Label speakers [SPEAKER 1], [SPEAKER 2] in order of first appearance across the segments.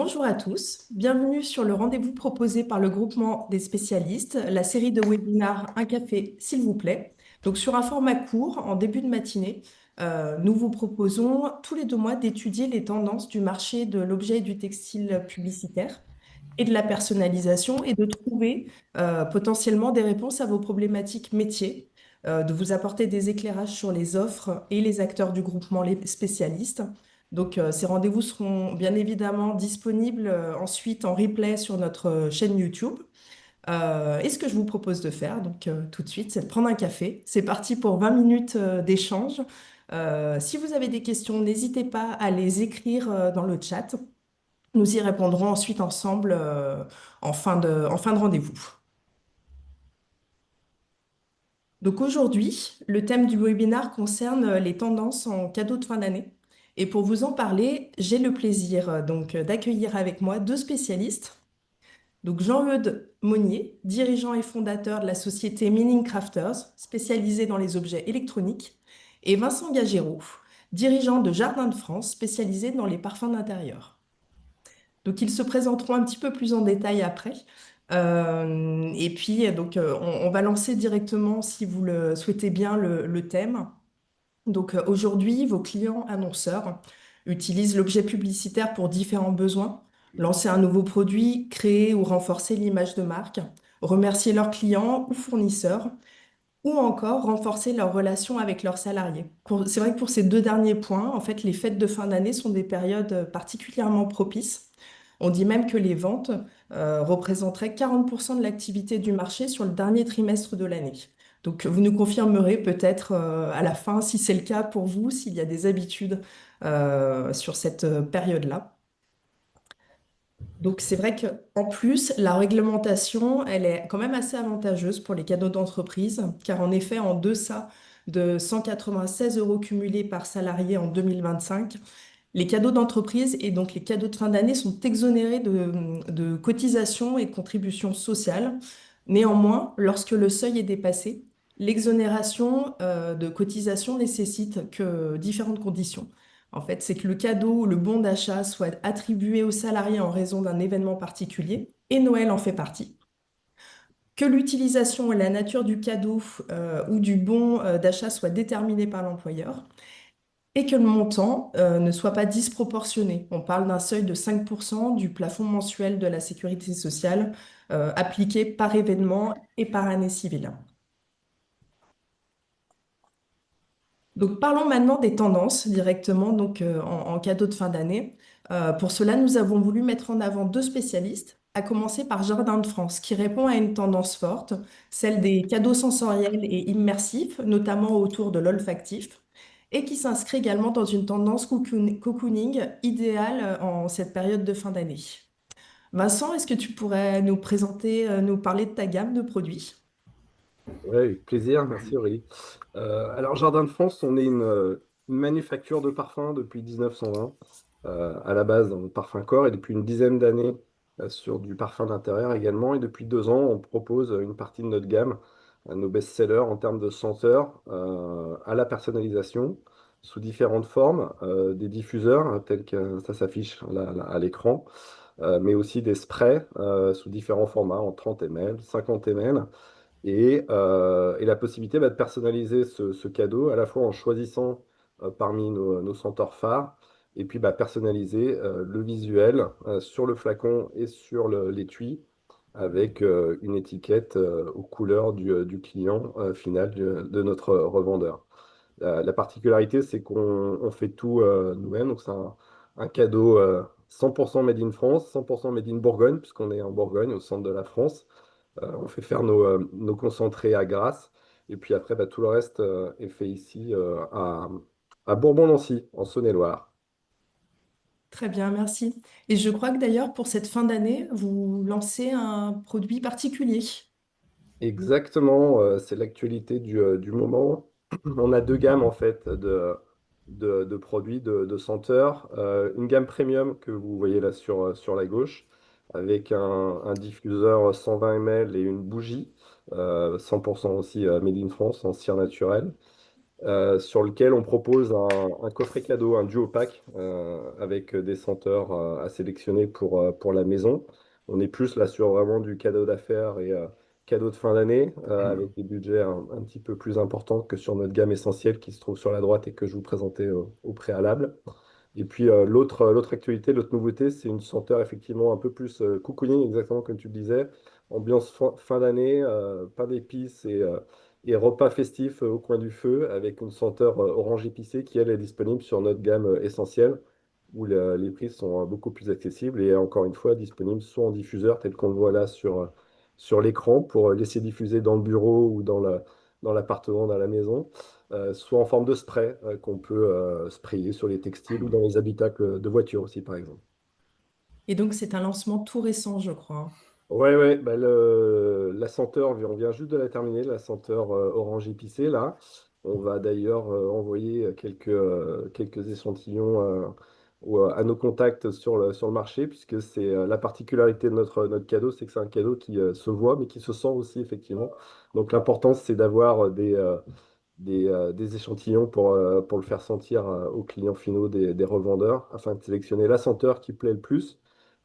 [SPEAKER 1] Bonjour à tous, bienvenue sur le rendez-vous proposé par le groupement des spécialistes, la série de webinars Un café, s'il vous plaît. Donc sur un format court, en début de matinée, nous vous proposons tous les 2 mois d'étudier les tendances du marché de l'objet et du textile publicitaire et de la personnalisation et de trouver potentiellement des réponses à vos problématiques métiers, de vous apporter des éclairages sur les offres et les acteurs du groupement, les spécialistes. Donc, ces rendez-vous seront bien évidemment disponibles ensuite en replay sur notre chaîne YouTube. Et ce que je vous propose de faire, donc tout de suite, c'est de prendre un café. C'est parti pour 20 minutes d'échange. Si vous avez des questions, n'hésitez pas à les écrire dans le chat. Nous y répondrons ensuite ensemble en fin de rendez-vous. Donc aujourd'hui, le thème du webinaire concerne les tendances en cadeau de fin d'année. Et pour vous en parler, j'ai le plaisir d'accueillir avec moi 2 spécialistes. Donc Jean-Eudes Monnier, dirigeant et fondateur de la société Meaning Crafters, spécialisée dans les objets électroniques, et Vincent Gagéro, dirigeant de Jardin de France, spécialisé dans les parfums d'intérieur. Donc, ils se présenteront un petit peu plus en détail après. Et puis, on va lancer directement, si vous le souhaitez bien, le thème. Donc, aujourd'hui, vos clients annonceurs utilisent l'objet publicitaire pour différents besoins. Lancer un nouveau produit, créer ou renforcer l'image de marque, remercier leurs clients ou fournisseurs, ou encore renforcer leurs relations avec leurs salariés. C'est vrai que pour ces 2 derniers points, en fait, les fêtes de fin d'année sont des périodes particulièrement propices. On dit même que les ventes représenteraient 40% de l'activité du marché sur le dernier trimestre de l'année. Donc, vous nous confirmerez peut-être à la fin si c'est le cas pour vous, s'il y a des habitudes sur cette période-là. Donc c'est vrai qu'en plus, la réglementation, elle est quand même assez avantageuse pour les cadeaux d'entreprise, car en effet, en deçà de 196 euros cumulés par salarié en 2025, les cadeaux d'entreprise et donc les cadeaux de fin d'année sont exonérés de cotisations et de contributions sociales. Néanmoins, lorsque le seuil est dépassé, l'exonération de cotisations nécessite que différentes conditions. En fait, c'est que le cadeau ou le bon d'achat soit attribué aux salariés en raison d'un événement particulier, et Noël en fait partie. Que l'utilisation et la nature du cadeau ou du bon d'achat soient déterminées par l'employeur, et que le montant ne soit pas disproportionné. On parle d'un seuil de 5% du plafond mensuel de la sécurité sociale appliqué par événement et par année civile. Donc parlons maintenant des tendances directement en cadeau de fin d'année. Pour cela, nous avons voulu mettre en avant 2 spécialistes, à commencer par Jardin de France, qui répond à une tendance forte, celle des cadeaux sensoriels et immersifs, notamment autour de l'olfactif, et qui s'inscrit également dans une tendance cocooning idéale en cette période de fin d'année. Vincent, est-ce que tu pourrais nous présenter, nous parler de ta gamme de produits?
[SPEAKER 2] Oui, avec plaisir, merci Aurélie. Alors, Jardin de France, on est une manufacture de parfums depuis 1920, à la base dans le parfum corps et depuis une dizaine d'années sur du parfum d'intérieur également. Et depuis 2 ans, on propose une partie de notre gamme, nos best-sellers en termes de senteurs, à la personnalisation, sous différentes formes, des diffuseurs, tels que ça s'affiche là, à l'écran, mais aussi des sprays sous différents formats, en 30 ml, 50 ml et la possibilité de personnaliser ce cadeau à la fois en choisissant parmi nos senteurs phares et puis personnaliser le visuel sur le flacon et sur l'étui avec une étiquette aux couleurs du client final de notre revendeur. La particularité, c'est qu'on fait tout nous-mêmes, donc c'est un cadeau 100% made in France, 100% made in Bourgogne, puisqu'on est en Bourgogne, au centre de la France. On fait faire nos concentrés à Grasse. Et puis après, tout le reste est fait ici à Bourbon-Lancy, en Saône-et-Loire.
[SPEAKER 1] Très bien, merci. Et je crois que d'ailleurs, pour cette fin d'année, vous lancez un produit particulier.
[SPEAKER 2] Exactement, c'est l'actualité du moment. On a 2 gammes en fait de produits, de senteurs. Une gamme premium que vous voyez là sur la gauche, avec un diffuseur 120 ml et une bougie, 100% aussi made in France en cire naturelle. sur lequel on propose un coffret cadeau, un duo pack avec des senteurs à sélectionner pour la maison. On est plus là sur vraiment du cadeau d'affaires et cadeau de fin d'année avec des budgets un petit peu plus importants que sur notre gamme essentielle qui se trouve sur la droite et que je vous présentais au préalable. Et puis l'autre actualité, l'autre nouveauté, c'est une senteur effectivement un peu plus cocooning, exactement comme tu le disais. Ambiance fin d'année, pain d'épices et repas festif au coin du feu avec une senteur orange épicé qui, elle, est disponible sur notre gamme essentielle où les prix sont beaucoup plus accessibles et encore une fois disponibles soit en diffuseur tel qu'on le voit là sur l'écran pour laisser diffuser dans le bureau ou dans l'appartement, dans la maison soit en forme de spray qu'on peut sprayer sur les textiles ou dans les habitacles de voitures aussi, par exemple.
[SPEAKER 1] Et donc, c'est un lancement tout récent, je crois.
[SPEAKER 2] Ouais, ouais, bah la senteur, on vient juste de la terminer, la senteur orange épicé, là. On va d'ailleurs envoyer quelques échantillons à nos contacts sur le marché, puisque c'est la particularité de notre cadeau, c'est que c'est un cadeau qui se voit, mais qui se sent aussi, effectivement. Donc l'important, c'est d'avoir des échantillons pour le faire sentir aux clients finaux des revendeurs, afin de sélectionner la senteur qui plaît le plus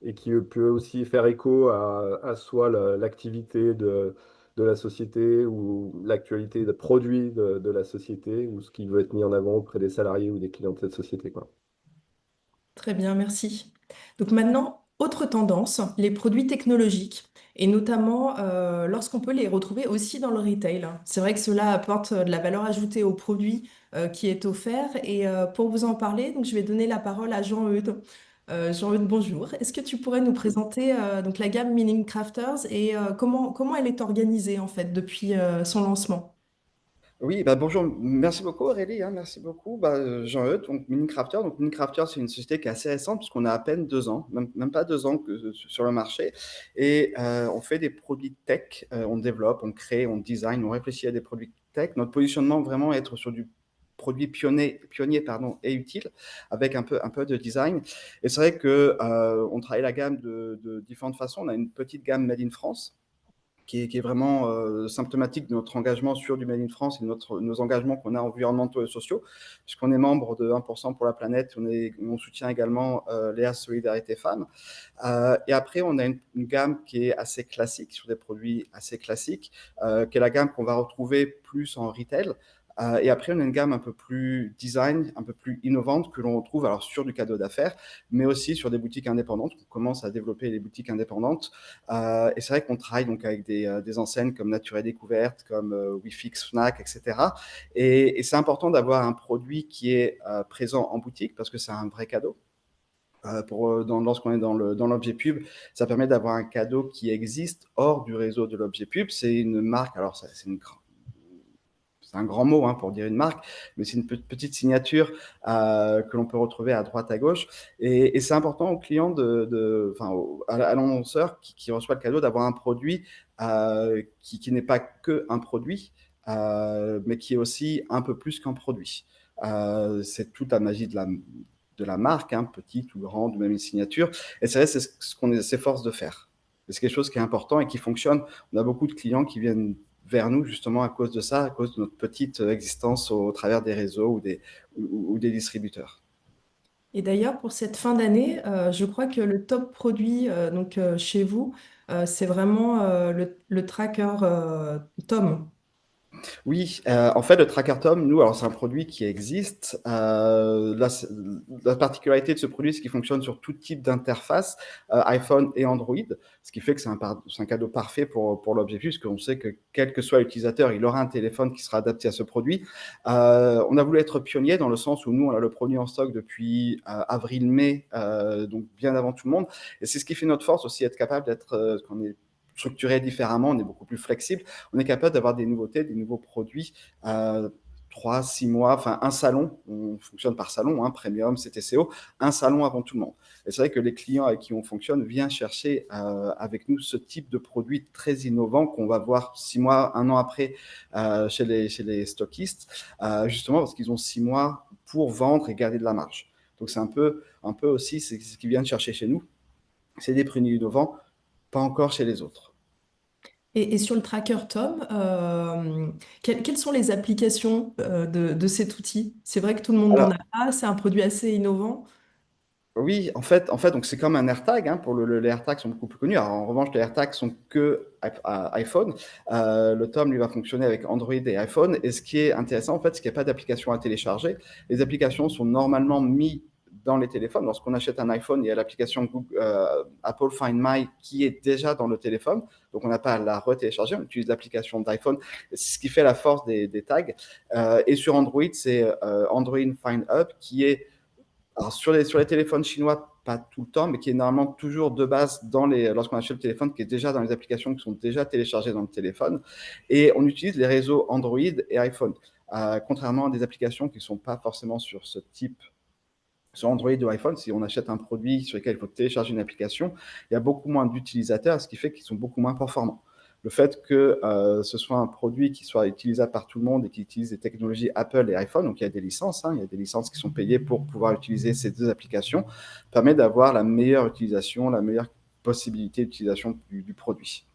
[SPEAKER 2] et qui peut aussi faire écho à soit l'activité de la société ou l'actualité de produits de la société ou ce qui veut être mis en avant auprès des salariés ou des clients de cette société, quoi.
[SPEAKER 1] Très bien, merci. Donc maintenant, autre tendance, les produits technologiques, et notamment lorsqu'on peut les retrouver aussi dans le retail. C'est vrai que cela apporte de la valeur ajoutée au produit qui est offert. Et pour vous en parler, donc, je vais donner la parole à Jean-Eudes. Jean-Eudes, bonjour. Est-ce que tu pourrais nous présenter donc la gamme Meaning Crafters et comment elle est organisée en fait depuis son lancement?
[SPEAKER 3] Oui, bah bonjour, merci beaucoup Aurélie, hein, merci beaucoup. Jean-Eudes, donc Minecrafter. Donc Minecrafter, c'est une société qui est assez récente puisqu'on a à peine 2 ans, même pas 2 ans sur le marché. Et on fait des produits tech, on développe, on crée, on design, on réfléchit à des produits tech. Notre positionnement vraiment est être sur du produit pionnier pardon, et utile avec un peu de design. Et c'est vrai que on travaille la gamme de différentes façons. On a une petite gamme Made in France qui est vraiment symptomatique de notre engagement sur du Made in France et de nos engagements qu'on a environnementaux et sociaux, puisqu'on est membre de 1% pour la planète, on soutient également l'EA Solidarité Femmes. Et après, on a une gamme qui est assez classique, sur des produits assez classiques, qui est la gamme qu'on va retrouver plus en retail. Et après, on a une gamme un peu plus design, un peu plus innovante que l'on retrouve alors sur du cadeau d'affaires, mais aussi sur des boutiques indépendantes. On commence à développer les boutiques indépendantes. Et c'est vrai qu'on travaille donc avec des enseignes comme Nature et Découverte, comme WeFix, Fnac, etc. Et c'est important d'avoir un produit qui est présent en boutique parce que c'est un vrai cadeau. Lorsqu'on est dans l'objet pub, ça permet d'avoir un cadeau qui existe hors du réseau de l'objet pub. C'est une marque, alors c'est un grand mot hein, pour dire une marque, mais c'est une petite signature que l'on peut retrouver à droite, à gauche. Et c'est important au client, à l'annonceur qui reçoit le cadeau, d'avoir un produit qui n'est pas que un produit, mais qui est aussi un peu plus qu'un produit. C'est toute la magie de la marque, hein, petite ou grande, ou même une signature. Et c'est vrai, c'est ce qu'on s'efforce de faire. C'est quelque chose qui est important et qui fonctionne. On a beaucoup de clients qui viennent vers nous justement à cause de ça, à cause de notre petite existence au travers des réseaux ou des distributeurs.
[SPEAKER 1] Et d'ailleurs, pour cette fin d'année, je crois que le top produit chez vous, c'est vraiment le tracker Tom.
[SPEAKER 3] Oui, en fait, le Tracker Tom, nous, alors c'est un produit qui existe. La particularité de ce produit, c'est qu'il fonctionne sur tout type d'interface, iPhone et Android, ce qui fait que c'est un cadeau parfait pour l'objet, puisqu'on sait que quel que soit l'utilisateur, il aura un téléphone qui sera adapté à ce produit. On a voulu être pionnier dans le sens où nous, on a le produit en stock depuis avril-mai, donc bien avant tout le monde. Et c'est ce qui fait notre force aussi, être capable qu'on est structuré différemment, on est beaucoup plus flexible, on est capable d'avoir des nouveautés, des nouveaux produits. 3, 6 mois, enfin un salon, on fonctionne par salon, hein, Premium, CTCO, un salon avant tout le monde. Et c'est vrai que les clients avec qui on fonctionne viennent chercher avec nous ce type de produit très innovant qu'on va voir 6 mois, un an après chez les stockistes, justement parce qu'ils ont 6 mois pour vendre et garder de la marge. Donc c'est un peu aussi c'est ce qu'ils viennent chercher chez nous. C'est des produits innovants, pas encore chez les autres.
[SPEAKER 1] Et sur le tracker Tom, quelles sont les applications de cet outil? C'est vrai que tout le monde n'en a
[SPEAKER 3] Alors,
[SPEAKER 1] pas, c'est un produit assez innovant.
[SPEAKER 3] oui, donc c'est comme un AirTag, hein, les AirTags sont beaucoup plus connus. Alors, en revanche, les AirTags sont que iPhone. Le Tom, lui, va fonctionner avec Android et iPhone. Et ce qui est intéressant, en fait, c'est qu'il n'y a pas d'application à télécharger. Les applications sont normalement mises dans les téléphones. Lorsqu'on achète un iPhone, il y a l'application Apple Find My qui est déjà dans le téléphone. Donc, on n'a pas à la retélécharger. On utilise l'application d'iPhone. C'est ce qui fait la force des tags. Et sur Android, c'est Android Find Up qui est alors, sur les téléphones chinois, pas tout le temps, mais qui est normalement toujours de base lorsqu'on achète le téléphone, qui est déjà dans les applications qui sont déjà téléchargées dans le téléphone. Et on utilise les réseaux Android et iPhone. Contrairement à des applications qui ne sont pas forcément sur ce type, sur Android ou iPhone, si on achète un produit sur lequel il faut télécharger une application, il y a beaucoup moins d'utilisateurs, ce qui fait qu'ils sont beaucoup moins performants. Le fait que ce soit un produit qui soit utilisable par tout le monde et qui utilise les technologies Apple et iPhone, donc il y a des licences, hein, il y a des licences qui sont payées pour pouvoir utiliser ces deux applications, permet d'avoir la meilleure utilisation, la meilleure possibilité d'utilisation du produit.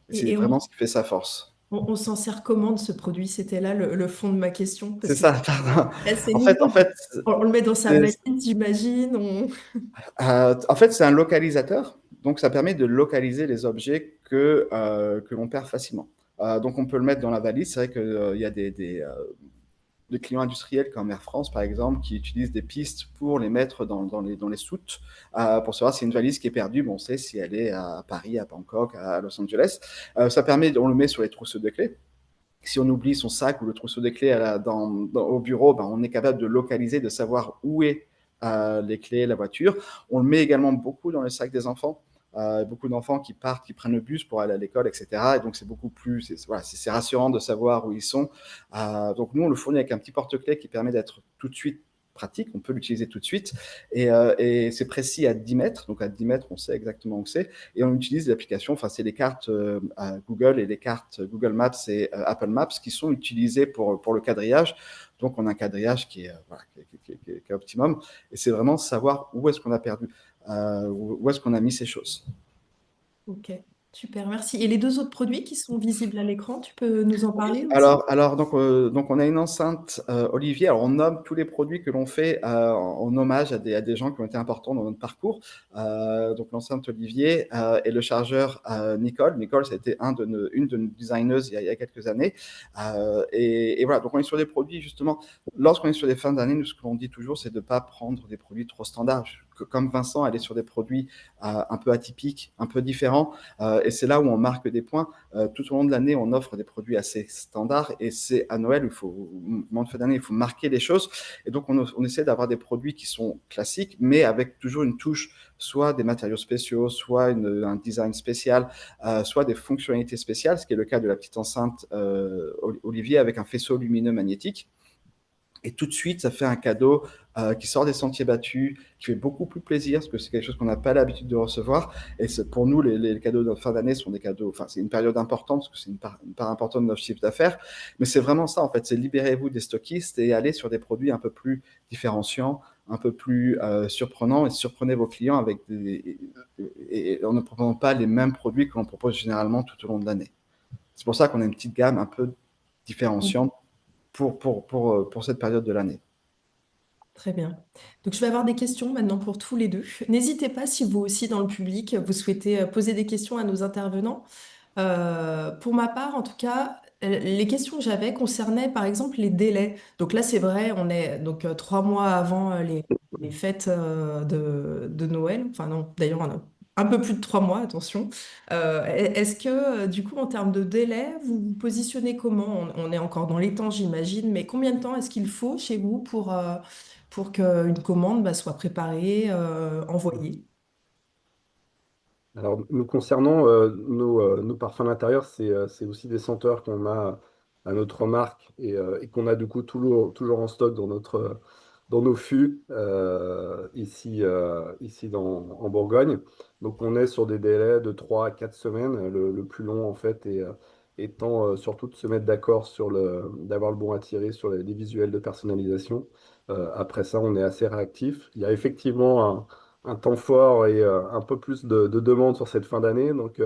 [SPEAKER 3] Et c'est
[SPEAKER 1] Et
[SPEAKER 3] vraiment ce qui fait sa force.
[SPEAKER 1] on s'en sert comment de ce produit? C'était là le fond de ma question, parce
[SPEAKER 3] C'est
[SPEAKER 1] qu'il
[SPEAKER 3] ça, pardon.
[SPEAKER 1] est assez
[SPEAKER 3] En fait,
[SPEAKER 1] nouveau.
[SPEAKER 3] en fait,
[SPEAKER 1] On le met dans sa
[SPEAKER 3] c'est-
[SPEAKER 1] valise, j'imagine.
[SPEAKER 3] En fait, c'est un localisateur, donc ça permet de localiser les objets que l'on perd facilement. Donc on peut le mettre dans la valise. C'est vrai qu'il y a des clients industriels comme Air France, par exemple, qui utilisent des pistes pour les mettre dans les soutes, pour savoir si une valise qui est perdue, bon, on sait si elle est à Paris, à Bangkok, à Los Angeles. Ça permet, on le met sur les trousseaux de clés. Si on oublie son sac ou le trousseau de clés au bureau, ben, on est capable de localiser, de savoir où est les clés, la voiture. On le met également beaucoup dans le sac des enfants. Beaucoup d'enfants qui partent, qui prennent le bus pour aller à l'école, etc. Et donc, c'est beaucoup plus, voilà, c'est rassurant de savoir où ils sont. Donc, nous, on le fournit avec un petit porte-clés qui permet d'être tout de suite pratique, on peut l'utiliser tout de suite. Et c'est précis à 10 mètres, donc à 10 mètres, on sait exactement où c'est. Et on utilise l'application, enfin, c'est les cartes Google et les cartes Google Maps et Apple Maps qui sont utilisées pour le quadrillage. Donc, on a un quadrillage qui est, voilà, qui est optimum. Et c'est vraiment savoir où est-ce qu'on a perdu, où est-ce qu'on a mis ces choses.
[SPEAKER 1] Ok, super, merci. Et les deux autres produits qui sont visibles à l'écran, tu peux nous en
[SPEAKER 3] Oui,
[SPEAKER 1] parler aussi?
[SPEAKER 3] donc on a une enceinte Olivier. Alors, on nomme tous les produits que l'on fait en hommage à des gens qui ont été importants dans notre parcours. Donc, l'enceinte Olivier et le chargeur Nicole. Nicole, c'était une de nos designers il y a quelques années. Et voilà, donc on est sur des produits, justement, lorsqu'on est sur des fins d'année, ce que l'on dit toujours, c'est de ne pas prendre des produits trop standards. Comme Vincent, aller sur des produits un peu atypiques, un peu différents. Et c'est là où on marque des points. Tout au long de l'année, on offre des produits assez standards et c'est à Noël, au moment de fin d'année, il faut marquer les choses. Et donc, on essaie d'avoir des produits qui sont classiques, mais avec toujours une touche, soit des matériaux spéciaux, soit un design spécial, soit des fonctionnalités spéciales, ce qui est le cas de la petite enceinte Olivier avec un faisceau lumineux magnétique. Et tout de suite, ça fait un cadeau qui sort des sentiers battus, qui fait beaucoup plus plaisir, parce que c'est quelque chose qu'on n'a pas l'habitude de recevoir. Et pour nous, les cadeaux de fin d'année sont des cadeaux, enfin, c'est une période importante, parce que c'est une part importante de notre chiffre d'affaires. Mais c'est vraiment ça, en fait, c'est libérez-vous des stockistes et aller sur des produits un peu plus différenciants, un peu plus surprenants, et surprenez vos clients et en ne proposant pas les mêmes produits que l'on propose généralement tout au long de l'année. C'est pour ça qu'on a une petite gamme un peu différenciante pour cette période de l'année.
[SPEAKER 1] Très bien. Donc, je vais avoir des questions maintenant pour tous les deux. N'hésitez pas si vous aussi, dans le public, vous souhaitez poser des questions à nos intervenants. Pour ma part, en tout cas, les questions que j'avais concernaient par exemple les délais. Donc là, c'est vrai, on est donc 3 mois avant les fêtes de Noël. Enfin non, d'ailleurs, on a un peu plus de 3 mois, attention. Est-ce que du coup, en termes de délai, vous vous positionnez comment? On est encore dans les temps, j'imagine, mais combien de temps est-ce qu'il faut chez vous pour qu'une commande soit préparée, envoyée?
[SPEAKER 2] Alors, nous concernant, nos parfums d'intérieur, c'est aussi des senteurs qu'on a à notre marque et qu'on a du coup toujours en stock dans nos fûts ici en Bourgogne. Donc, on est sur des délais de 3 à 4 semaines, le plus long en fait, étant surtout de se mettre d'accord d'avoir le bon à tirer sur les visuels de personnalisation. Après ça, on est assez réactif. Il y a effectivement un temps fort et un peu plus de demandes sur cette fin d'année. Donc,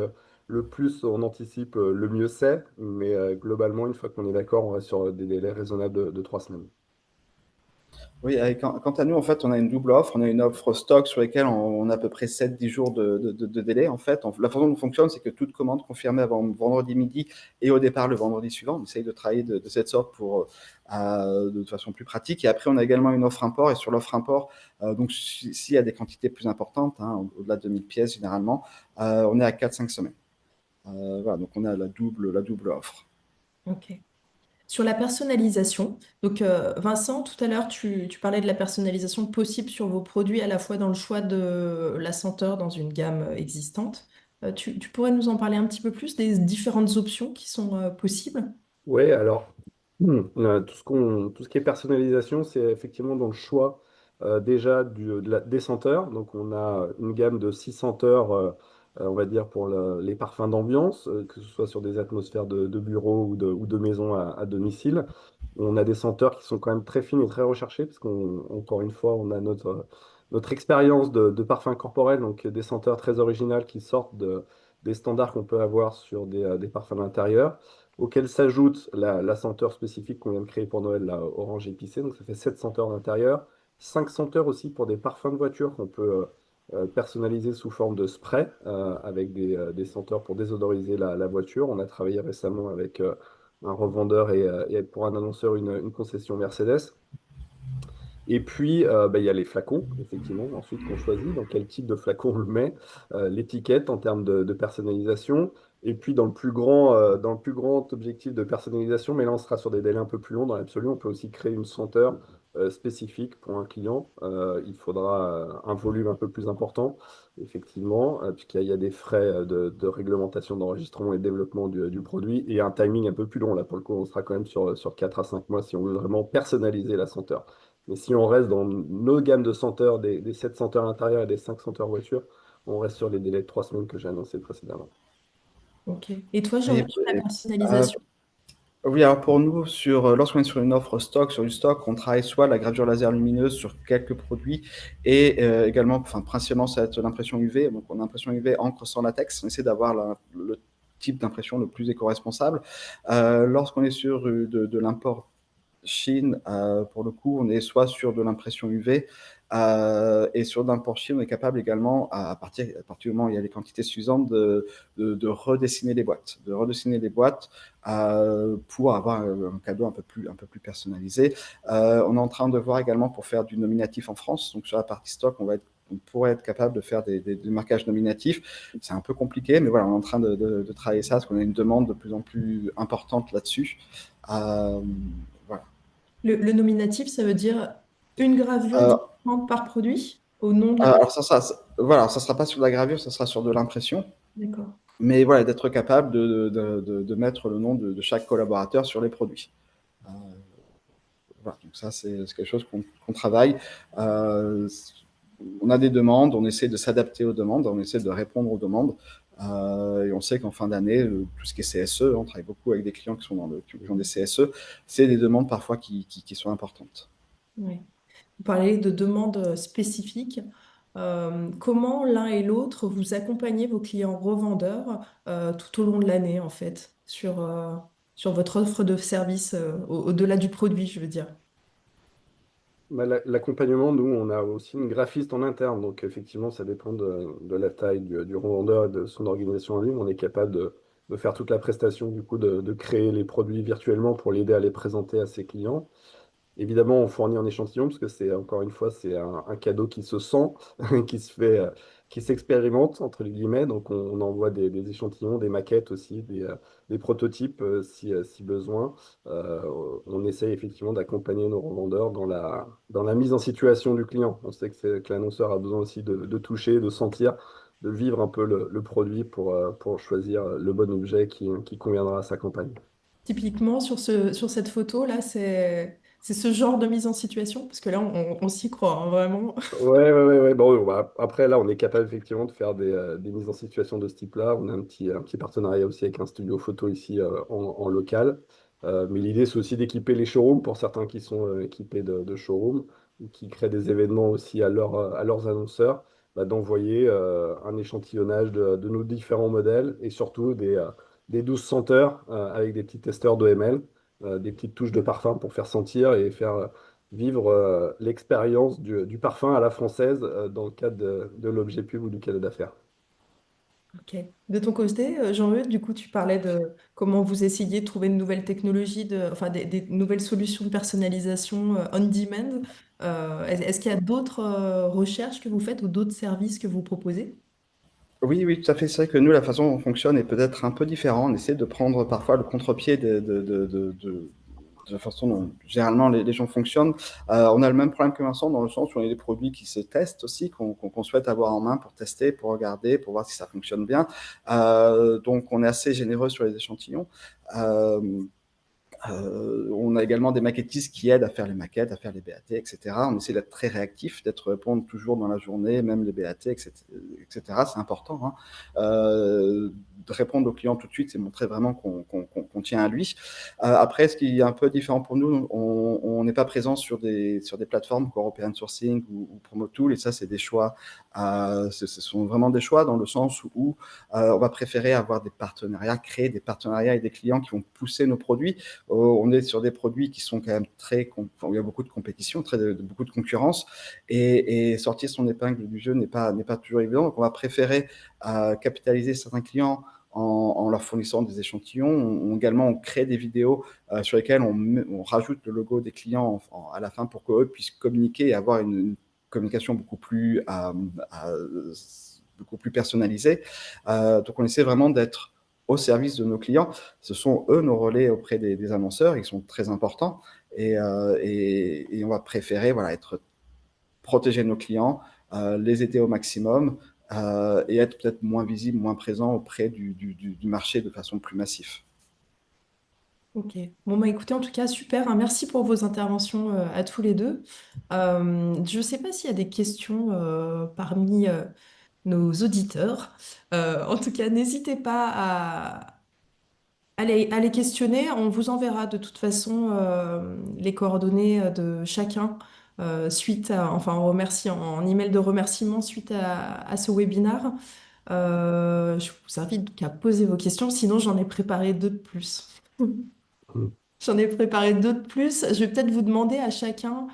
[SPEAKER 2] le plus on anticipe, le mieux c'est. Mais globalement, une fois qu'on est d'accord, on reste sur des délais raisonnables de 3 semaines.
[SPEAKER 3] Oui, quant à nous, en fait, on a une double offre. On a une offre stock sur laquelle on a à peu près 7-10 jours de délai. En fait, la façon dont on fonctionne, c'est que toute commande confirmée avant vendredi midi et au départ le vendredi suivant, on essaye de travailler de cette sorte pour de façon plus pratique. Et après, on a également une offre import. Et sur l'offre import, donc s'il y a des quantités plus importantes, hein, au-delà de 1000 pièces généralement, on est à 4-5 semaines. Voilà, donc on a la double offre.
[SPEAKER 1] Ok. Sur la personnalisation, donc Vincent, tout à l'heure, tu parlais de la personnalisation possible sur vos produits, à la fois dans le choix de la senteur dans une gamme existante. Tu pourrais nous en parler un petit peu plus des différentes options qui sont possibles?
[SPEAKER 2] Oui, alors, tout ce qui est personnalisation, c'est effectivement dans le choix déjà des senteurs. Donc, on a une gamme de 6 senteurs, on va dire, pour les parfums d'ambiance, que ce soit sur des atmosphères de bureau ou de maison à domicile. On a des senteurs qui sont quand même très fines et très recherchées, parce qu'encore une fois, on a notre expérience de parfum corporel, donc des senteurs très originales qui sortent des standards qu'on peut avoir sur des parfums d'intérieur auquel s'ajoute la senteur spécifique qu'on vient de créer pour Noël, la orange épicée. Donc ça fait 7 senteurs d'intérieur. 5 senteurs aussi pour des parfums de voiture qu'on peut personnaliser sous forme de spray avec des senteurs pour désodoriser la voiture. On a travaillé récemment avec un revendeur et pour un annonceur une concession Mercedes. Et puis, bah, il y a les flacons, effectivement, ensuite qu'on choisit, dans quel type de flacon on le met, l'étiquette en termes de personnalisation. Et puis, dans le plus grand objectif de personnalisation, mais là, on sera sur des délais un peu plus longs dans l'absolu, on peut aussi créer une senteur spécifique pour un client. Il faudra un volume un peu plus important, effectivement, puisqu'il y a des frais de réglementation, d'enregistrement et de développement du produit, et un timing un peu plus long. Là, pour le coup, on sera quand même sur 4 à 5 mois si on veut vraiment personnaliser la senteur. Mais si on reste dans nos gammes de senteurs, des 7 senteurs intérieurs et des 5 senteurs voiture, on reste sur les délais de 3 semaines que j'ai annoncés précédemment.
[SPEAKER 1] Ok. Et toi,
[SPEAKER 3] Et,
[SPEAKER 1] Jean-Yves, sur la
[SPEAKER 3] et, euh,
[SPEAKER 1] personnalisation?
[SPEAKER 3] Oui, alors pour nous, lorsqu'on est sur une offre stock, sur du stock, on travaille soit la gravure laser lumineuse sur quelques produits et également, enfin principalement, ça va être l'impression UV. Donc on a l'impression UV encre sans latex. On essaie d'avoir le type d'impression le plus éco-responsable. Lorsqu'on est sur de l'import Chine, pour le coup, on est soit sur de l'impression UV et sur l'import Chine, on est capable également, à partir du moment où il y a les quantités suffisantes, de redessiner les boîtes, pour avoir un cadeau un peu plus personnalisé. On est en train de voir également pour faire du nominatif en France. Donc sur la partie stock, on pourrait être capable de faire des marquages nominatifs. C'est un peu compliqué, mais voilà, on est en train de travailler ça parce qu'on a une demande de plus en plus importante là-dessus. Voilà.
[SPEAKER 1] Le nominatif, ça veut dire une gravure
[SPEAKER 3] Euh,
[SPEAKER 1] différente par produit au nom de la personne.
[SPEAKER 3] alors voilà, ça sera pas sur de la gravure, ça sera sur de l'impression.
[SPEAKER 1] D'accord.
[SPEAKER 3] Mais voilà, d'être capable de mettre le nom de chaque collaborateur sur les produits. Euh, voilà, donc ça, c'est quelque chose qu'on travaille. Euh, on a des demandes, on essaie de s'adapter aux demandes, on essaie de répondre aux demandes. Et on sait qu'en fin d'année, tout ce qui est CSE, on travaille beaucoup avec des clients qui ont des CSE, c'est des demandes parfois qui sont importantes.
[SPEAKER 1] Ouais. Vous parlez de demandes spécifiques. Comment l'un et l'autre vous accompagnez vos clients revendeurs tout au long de l'année, en fait, sur votre offre de service au-delà du produit, je veux dire.
[SPEAKER 2] Bah, l'accompagnement, nous, on a aussi une graphiste en interne. Donc, effectivement, ça dépend de la taille du revendeur et de son organisation en ligne. On est capable de faire toute la prestation, du coup, de créer les produits virtuellement pour l'aider à les présenter à ses clients. Évidemment, on fournit un échantillon parce que c'est encore une fois, c'est un cadeau qui se sent, qui se fait, qui s'expérimente entre guillemets. Donc, on envoie des échantillons, des maquettes aussi, des prototypes si besoin. Euh, on essaye effectivement d'accompagner nos revendeurs dans la mise en situation du client. On sait que l'annonceur a besoin aussi de toucher, de sentir, de vivre un peu le produit pour choisir le bon objet qui conviendra à sa campagne.
[SPEAKER 1] Typiquement, sur cette photo-là, c'est ce genre de mise en situation, parce que là, on s'y croit, hein, vraiment.
[SPEAKER 2] Ouais, ouais, ouais, ouais. Bon, bah, après, là, on est capable effectivement de faire des mises en situation de ce type-là. On a un petit partenariat aussi avec un studio photo ici en local. Mais l'idée, c'est aussi d'équiper les showrooms pour certains qui sont équipés de showrooms ou qui créent des événements aussi à leurs annonceurs. d'envoyer un échantillonnage de nos différents modèles et surtout des 12 senteurs avec des petits testeurs d'OML, des petites touches de parfum pour faire sentir et faire vivre l'expérience du parfum à la française dans le cadre de l'objet pub ou du cadeau d'affaires.
[SPEAKER 1] Ok. De ton côté, Jean-Eudes, du coup, tu parlais de comment vous essayez de trouver une nouvelle technologie, enfin des nouvelles solutions de personnalisation on demand. Est-ce qu'il y a d'autres recherches que vous faites ou d'autres services que vous proposez?
[SPEAKER 3] Oui, oui, tout à fait. C'est vrai que nous, la façon dont on fonctionne est peut-être un peu différente. On essaie de prendre parfois le contre-pied de la façon dont généralement les gens fonctionnent. On a le même problème que Vincent dans le sens où on a des produits qui se testent aussi, qu'on souhaite avoir en main pour tester, pour regarder, pour voir si ça fonctionne bien. Donc on est assez généreux sur les échantillons. Euh, on a également des maquettistes qui aident à faire les maquettes, à faire les BAT, etc. On essaie d'être très réactif, d'être répondre toujours dans la journée, même les BAT, etc. C'est important, hein. De répondre aux clients tout de suite, c'est montrer vraiment qu'on tient à lui. Après, ce qui est un peu différent pour nous, on n'est pas présent sur des plateformes comme European Sourcing ou Promotool, et ça, c'est des choix. Ce sont vraiment des choix dans le sens où on va préférer avoir des partenariats, créer des partenariats avec des clients qui vont pousser nos produits. On est sur des produits qui sont quand même il y a beaucoup de compétition, beaucoup de concurrence, et sortir son épingle du jeu n'est pas toujours évident. Donc, on va préférer capitaliser certains clients en leur fournissant des échantillons. Également, on crée des vidéos sur lesquelles on rajoute le logo des clients à la fin pour qu'eux puissent communiquer et avoir une communication beaucoup plus personnalisée. Donc, on essaie vraiment d'être au service de nos clients. Ce sont eux nos relais auprès des annonceurs, ils sont très importants et on va préférer voilà, protéger nos clients, les aider au maximum et être peut-être moins visible, moins présent auprès du marché de façon plus massive.
[SPEAKER 1] Ok. Bon, bah écoutez, en tout cas, super, hein. Merci pour vos interventions à tous les deux. Je ne sais pas s'il y a des questions parmi nos auditeurs. En tout cas, n'hésitez pas à les questionner. On vous enverra de toute façon les coordonnées de chacun enfin, en email de remerciement suite à ce webinaire. Je vous invite qu'à poser vos questions, sinon j'en ai préparé deux de plus. J'en ai préparé deux de plus. Je vais peut-être vous demander à chacun,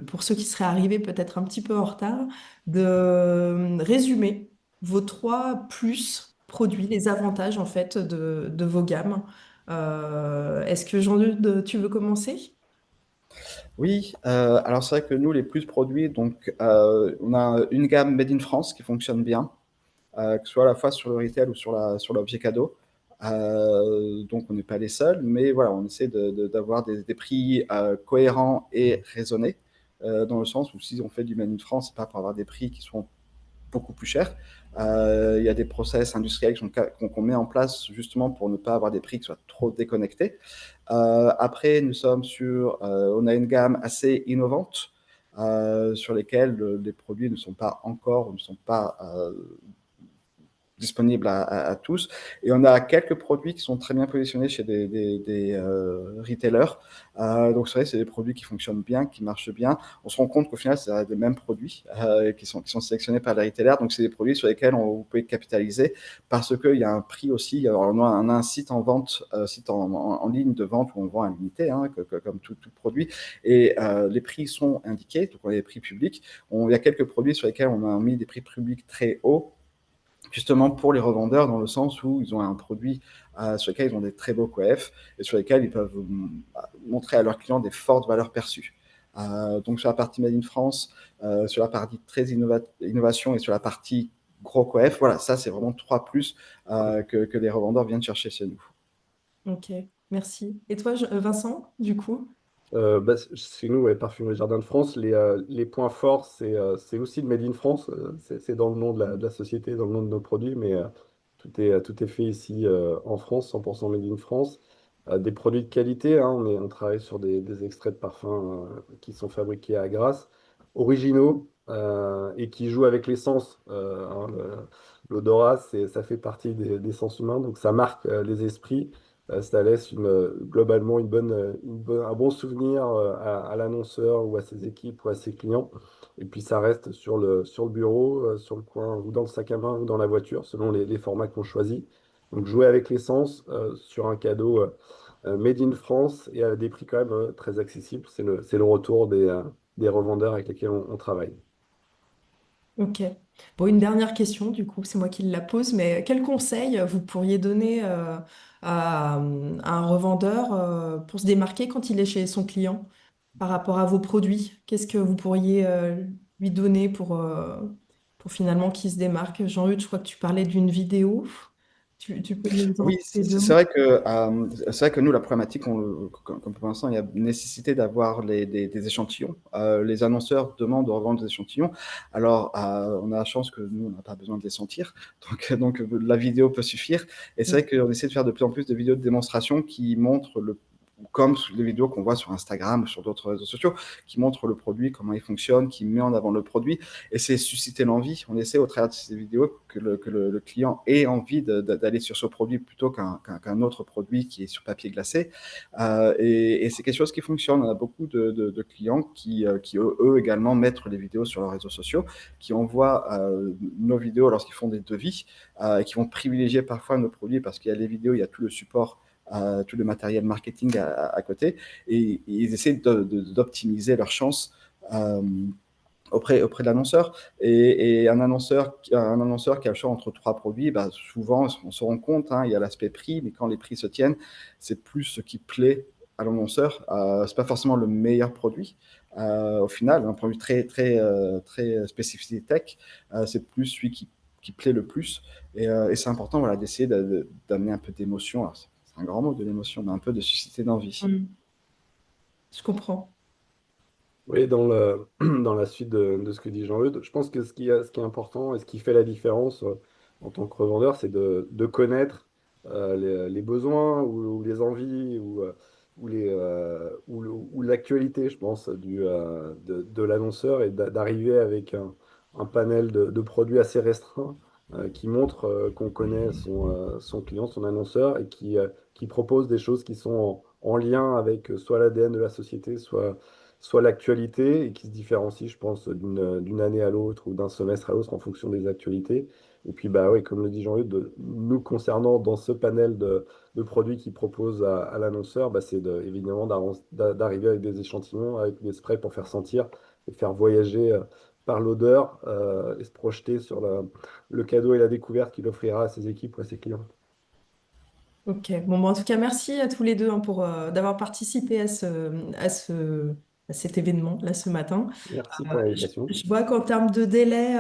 [SPEAKER 1] pour ceux qui seraient arrivés peut-être un petit peu en retard, de résumer vos trois plus produits, les avantages en fait de vos gammes. Est-ce que Jean-Luc, tu veux commencer?
[SPEAKER 3] Oui, alors c'est vrai que nous, les plus produits, donc on a une gamme Made in France qui fonctionne bien, que ce soit à la fois sur le retail ou sur l'objet cadeau. Donc on n'est pas les seuls, mais voilà, on essaie d'avoir des prix cohérents et raisonnés, dans le sens où si on fait du Made in France, c'est pas pour avoir des prix qui sont beaucoup plus chers. Il y a des process industriels qu'on met en place justement pour ne pas avoir des prix qui soient trop déconnectés. Après, on a une gamme assez innovante sur lesquelles les produits ne sont pas encore, ne sont pas disponible à tous. Et on a quelques produits qui sont très bien positionnés chez des retailers. Donc c'est vrai, c'est des produits qui fonctionnent bien, qui marchent bien. On se rend compte qu'au final, c'est des mêmes produits qui sont sélectionnés par les retailers. Donc c'est des produits sur lesquels vous pouvez capitaliser parce qu'il y a un prix aussi. Alors, on a un site en vente, site en ligne de vente où on vend à l'unité, hein, comme tout produit. Et les prix sont indiqués, donc on a des prix publics. Il y a quelques produits sur lesquels on a mis des prix publics très hauts justement pour les revendeurs dans le sens où ils ont un produit sur lequel ils ont des très beaux coefs et sur lesquels ils peuvent montrer à leurs clients des fortes valeurs perçues. Donc sur la partie Made in France, sur la partie très innovation et sur la partie gros coef, voilà, ça c'est vraiment 3 plus que les revendeurs viennent chercher chez nous.
[SPEAKER 1] Ok, merci. Et toi, Vincent, du coup?
[SPEAKER 2] Chez nous, ouais, Parfumerie Jardin de France, les points forts, c'est aussi le Made in France. C'est dans le nom de la société, dans le nom de nos produits, mais tout est fait ici en France, 100% Made in France. Des produits de qualité, hein, on travaille sur des extraits de parfums qui sont fabriqués à Grasse, originaux et qui jouent avec l'essence. L'odorat, ça fait partie des sens humains, donc ça marque les esprits. Ça laisse globalement un bon souvenir à l'annonceur ou à ses équipes ou à ses clients. Et puis ça reste sur le bureau, sur le coin, ou dans le sac à main, ou dans la voiture, selon les formats qu'on choisit. Donc jouer avec l'essence sur un cadeau made in France et à des prix quand même très accessibles, c'est le retour des revendeurs avec lesquels on travaille.
[SPEAKER 1] Ok. Bon, une dernière question, du coup, c'est moi qui la pose, mais quel conseil vous pourriez donner à un revendeur pour se démarquer quand il est chez son client par rapport à vos produits? Qu'est-ce que vous pourriez lui donner pour finalement qu'il se démarque? Jean-Eudes, je crois que tu parlais d'une vidéo. Tu peux nous en
[SPEAKER 3] Oui,
[SPEAKER 1] citer deux
[SPEAKER 3] c'est
[SPEAKER 1] mots?
[SPEAKER 3] vrai que nous, la problématique, comme pour l'instant, il y a nécessité d'avoir des échantillons. Les annonceurs demandent de revendre des échantillons. Alors, on a la chance que nous, on n'a pas besoin de les sentir. Donc, la vidéo peut suffire. Et c'est vrai qu'on essaie de faire de plus en plus de vidéos de démonstration qui montrent comme les vidéos qu'on voit sur Instagram ou sur d'autres réseaux sociaux, qui montrent le produit, comment il fonctionne, qui met en avant le produit. Et c'est susciter l'envie. On essaie au travers de ces vidéos que le client ait envie d'aller sur ce produit plutôt qu'un autre produit qui est sur papier glacé. Et c'est quelque chose qui fonctionne. On a beaucoup de clients qui eux également mettent les vidéos sur leurs réseaux sociaux, qui envoient nos vidéos lorsqu'ils font des devis, et qui vont privilégier parfois nos produits parce qu'il y a les vidéos, il y a tout le support, tout le matériel marketing à côté, et ils essaient d'optimiser leurs chances auprès de l'annonceur. Et un annonceur qui a le choix entre trois produits, bah, souvent, on se rend compte, hein, il y a l'aspect prix, mais quand les prix se tiennent, c'est plus ce qui plaît à l'annonceur. C'est pas forcément le meilleur produit. Au final, un produit très spécificité tech, c'est plus celui qui plaît le plus. Et c'est important, voilà, d'essayer d'amener un peu d'émotion. Alors, c'est un grand mot de l'émotion, mais un peu de susciter d'envie.
[SPEAKER 1] Mm. Je comprends.
[SPEAKER 2] Oui, dans la suite de ce que dit Jean-Eudes, je pense que ce qui est important et ce qui fait la différence en tant que revendeur, c'est de connaître les besoins ou les envies ou l'actualité, je pense, de l'annonceur et d'arriver avec un panel de produits assez restreint qui montre qu'on connaît son client, son annonceur et qui propose des choses qui sont en lien avec soit l'ADN de la société, soit l'actualité et qui se différencie, je pense, d'une année à l'autre ou d'un semestre à l'autre en fonction des actualités. Et puis, bah oui, comme le dit Jean-Luc, nous concernant dans ce panel de produits qu'il propose à l'annonceur, bah, c'est évidemment d'arriver avec des échantillons, avec des sprays pour faire sentir et faire voyager par l'odeur et se projeter sur le cadeau et la découverte qu'il offrira à ses équipes ou à ses clients.
[SPEAKER 1] Ok. Bon, en tout cas, merci à tous les deux hein, pour d'avoir participé à cet événement là ce matin.
[SPEAKER 2] Merci pour l'invitation.
[SPEAKER 1] Je vois qu'en termes de délai,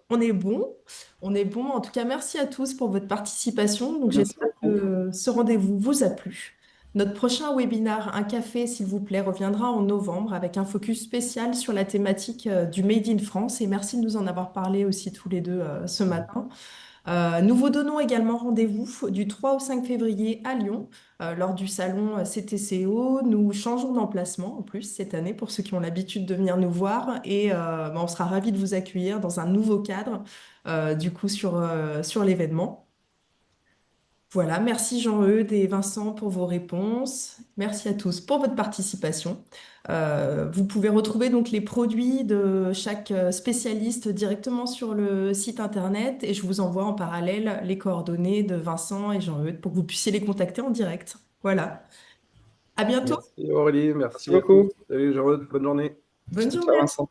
[SPEAKER 1] on est bon. On est bon. En tout cas, merci à tous pour votre participation. Donc,
[SPEAKER 3] Merci
[SPEAKER 1] j'espère
[SPEAKER 3] beaucoup.
[SPEAKER 1] que ce rendez-vous vous a plu. Notre prochain webinaire, un café, s'il vous plaît, reviendra en novembre avec un focus spécial sur la thématique du Made in France. Et merci de nous en avoir parlé aussi tous les deux ce matin. Nous vous donnons également rendez-vous du 3 au 5 février à Lyon lors du salon CTCO. Nous changeons d'emplacement en plus cette année pour ceux qui ont l'habitude de venir nous voir et on sera ravis de vous accueillir dans un nouveau cadre du coup sur l'événement. Voilà, merci Jean-Eudes et Vincent pour vos réponses. Merci à tous pour votre participation. Vous pouvez retrouver donc les produits de chaque spécialiste directement sur le site internet et je vous envoie en parallèle les coordonnées de Vincent et Jean-Eudes pour que vous puissiez les contacter en direct. Voilà. À bientôt.
[SPEAKER 2] Merci Aurélie,
[SPEAKER 3] Merci
[SPEAKER 2] merci à tous.
[SPEAKER 3] beaucoup.
[SPEAKER 2] Salut Jean-Luc, bonne journée.
[SPEAKER 1] Bonne
[SPEAKER 3] Ciao,
[SPEAKER 1] journée.
[SPEAKER 3] Vincent.